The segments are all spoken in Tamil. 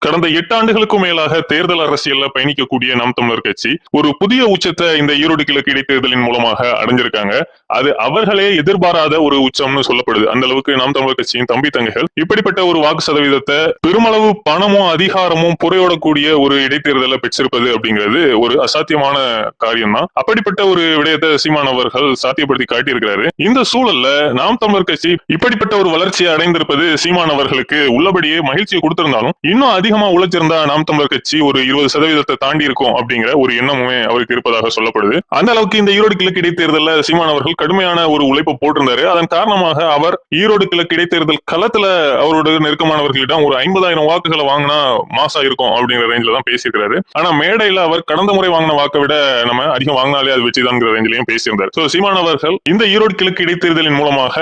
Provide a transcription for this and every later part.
கடந்த 8 ஆண்டுகளுக்கும் மேலாக தேர்தல் அரசியல்ல பயணிக்கக்கூடிய நாம் தமிழர் கட்சி ஒரு புதிய உச்சத்தை இந்த ஈரோடு கிழக்கு இடைத்தேர்தலின் மூலமாக அடைஞ்சிருக்காங்க. அது அவர்களே எதிர்பாராத ஒரு உச்சம்னு சொல்லப்படுது. அந்த அளவுக்கு நாம் தமிழர் கட்சியின் தம்பி தங்கைகள் இப்படிப்பட்ட ஒரு வாக்கு சதவீதத்தை பெருமளவு பணமும் அதிகாரமும் புறையோடக்கூடிய ஒரு இடைத்தேர்தலை பெற்றிருப்பது அப்படிங்கிறது ஒரு அசாத்தியமான காரியம் தான். அப்படிப்பட்ட ஒரு விடயத்தை சீமான் அவர்கள் சாத்தியப்படுத்தி காட்டியிருக்கிறாரு. இந்த சூழல்ல நாம் தமிழர் கட்சி இப்படிப்பட்ட ஒரு வளர்ச்சியை அடைந்திருப்பது சீமான் அவர்களுக்கு உள்ளபடியே மகிழ்ச்சியை கொடுத்திருந்தாலும் இன்னும் அதிகமா உழைச்சிருந்தா நாம் தமிழர் கட்சி ஒரு 20% தாண்டி இருக்கும் அப்படிங்கிற ஒரு எண்ணமுமே அவருக்கு இருப்பதாக சொல்லப்படுது. அந்த அளவுக்கு இந்த ஈரோடு கிழக்கு இடைத்தேர்தலில் சீமான் அவர்கள் கடுமையான ஒரு உழைப்பை போட்டிருந்தாரு. அதன் காரணமாக அவர் ஈரோடு கிழக்கு இடைத்தேர்தல் களத்துல அவரோட நெருக்கமானவர்களிடம் ஒரு 50,000 வாக்குகளை வாங்கினா மாசா இருக்கும் அப்படிங்கிற ரேஞ்சில தான் பேசியிருக்காரு. ஆனா மேடையில அவர் கடந்த முறை வாங்கின வாக்கை விட நம்ம அதிகம் வாங்கினாலே அது வச்சுதான்ங்கிற ரேஞ்சிலையும் பேசியிருந்தார். சீமான் அவர்கள் இந்த ஈரோடு கிழக்கு இடைத்தேர்தலின் மூலமாக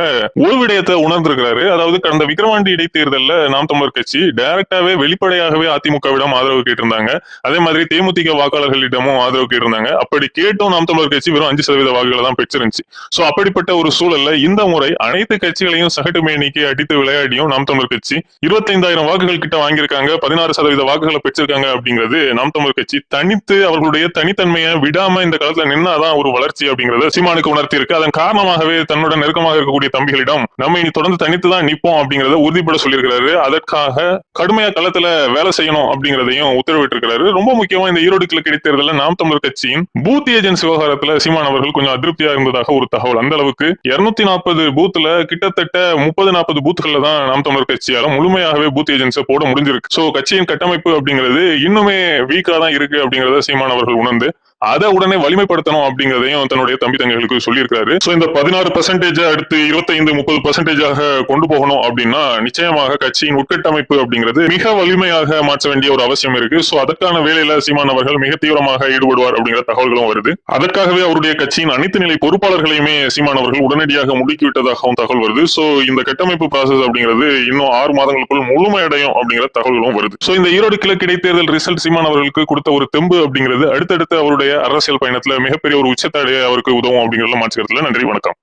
ஒரு விடயத்தை உணர்ந்திருக்கிறாரு. அதாவது கடந்த விக்கிரவாண்டி இடைத்தேர்தலில் நாம் தமிழர் கட்சி டைரக்டாவே வெளிப்படையாகவே அதிமுகவிடம் ஆதரவு கேட்டிருந்தாங்க. அதே மாதிரி தேமுதிக வாக்காளர்களிடமும் ஆதரவு கேட்டிருந்தாங்க. அப்படி கேட்டும் நாம் தமிழர் கட்சி வெறும் 5% வாக்குகளை தான் பெற்றிருந்துச்சு. அப்படிப்பட்ட ஒரு சூழல்ல இந்த முறை அனைத்து கட்சிகளையும் சகட்டு மேனிக்கு அடித்து விளையாடியும் நாம் தமிழர் கட்சி 25,000 வாக்குகள் கிட்ட வாங்கியிருக்காங்க. 16% வாக்குகளை பெற்றிருக்காங்க. அப்படிங்கிறது நாம் தமிழர் கட்சி தனித்து அவர்களுடைய தனித்தன்மையை விடாம இந்த காலத்துல நின்னாதான் ஒரு வளர்ச்சி அப்படிங்கறத சீமானுக்கு உணர்த்தி இருக்கு. அதன் காரணமாகவே தன்னோட நெருக்கமாக இருக்கக்கூடிய தம்பிகளிடம் நம்ம இனி தொடர்ந்து தனித்து தான் நிற்போம் அப்படிங்கறத உறுதிப்பட சொல்லியிருக்கிறாரு. அதற்காக கடுமையா களத்துல வேலை செய்யணும் அப்படிங்கறதையும் உத்தரவிட்டு இருக்கிறாரு. ரொம்ப முக்கியமா இந்த ஈரோடு கிழக்கு இடைத்தேர்தலில் நாம் தமிழர் கட்சியின் பூத் ஏஜென்சி விவகாரத்துல சீமான் அவர்கள் கொஞ்சம் அதிருப்தியா இருந்ததாக ஒரு தகவல். அந்த அளவுக்கு 240 பூத்துல கிட்டத்தட்ட 30-40 பூத்துகள்ல தான் நாம் தமிழர் கட்சியால முழுமையாகவே பூத் ஏஜென்சியை போட முடிஞ்சிருக்கு. கட்சியின் கட்டமைப்பு அப்படிங்கிறது இன்னுமே வீக்கா தான் இருக்கு அப்படிங்கறத சீமான் அவர்கள் உணர்ந்து அதை உடனே வலிமைப்படுத்தணும் அப்படிங்கறதையும் தன்னுடைய தம்பி தங்கைகளுக்கு சொல்லியிருக்காரு. இந்த 16% அடுத்து 25-30% கொண்டு போகணும் அப்படின்னா நிச்சயமாக கட்சியின் உட்கட்டமைப்பு அப்படிங்கிறது மிக வலிமையாக மாற்ற வேண்டிய ஒரு அவசியம் இருக்கு. அதற்கான வேலையில சீமான் அவர்கள் மிக தீவிரமாக ஈடுபடுவார் அப்படிங்கிற தகவல்களும் வருது. அதற்காகவே அவருடைய கட்சியின் அனைத்து நிலை பொறுப்பாளர்களையுமே சீமான் அவர்கள் உடனடியாக முடுக்கிவிட்டதாகவும் தகவல் வருது. இந்த கட்டமைப்பு ப்ராசஸ் அப்படிங்கிறது இன்னும் 6 மாதங்களுக்குள் முழுமையடையும் அப்படிங்கிற தகவல்களும் வருது. இந்த ஈரோடு கிழக்கு இடைத்தேர்தல் ரிசல்ட் சீமான் அவர்களுக்கு கொடுத்த ஒரு தெம்பு அப்படிங்கிறது அடுத்தடுத்து அவருடைய அரசியல் பயணத்துல மிகப்பெரிய ஒரு உச்சத்தை அடைய அவருக்கு உதவும் அப்படிங்கிறதுல மாற்றுக்கிறதுல. நன்றி, வணக்கம்.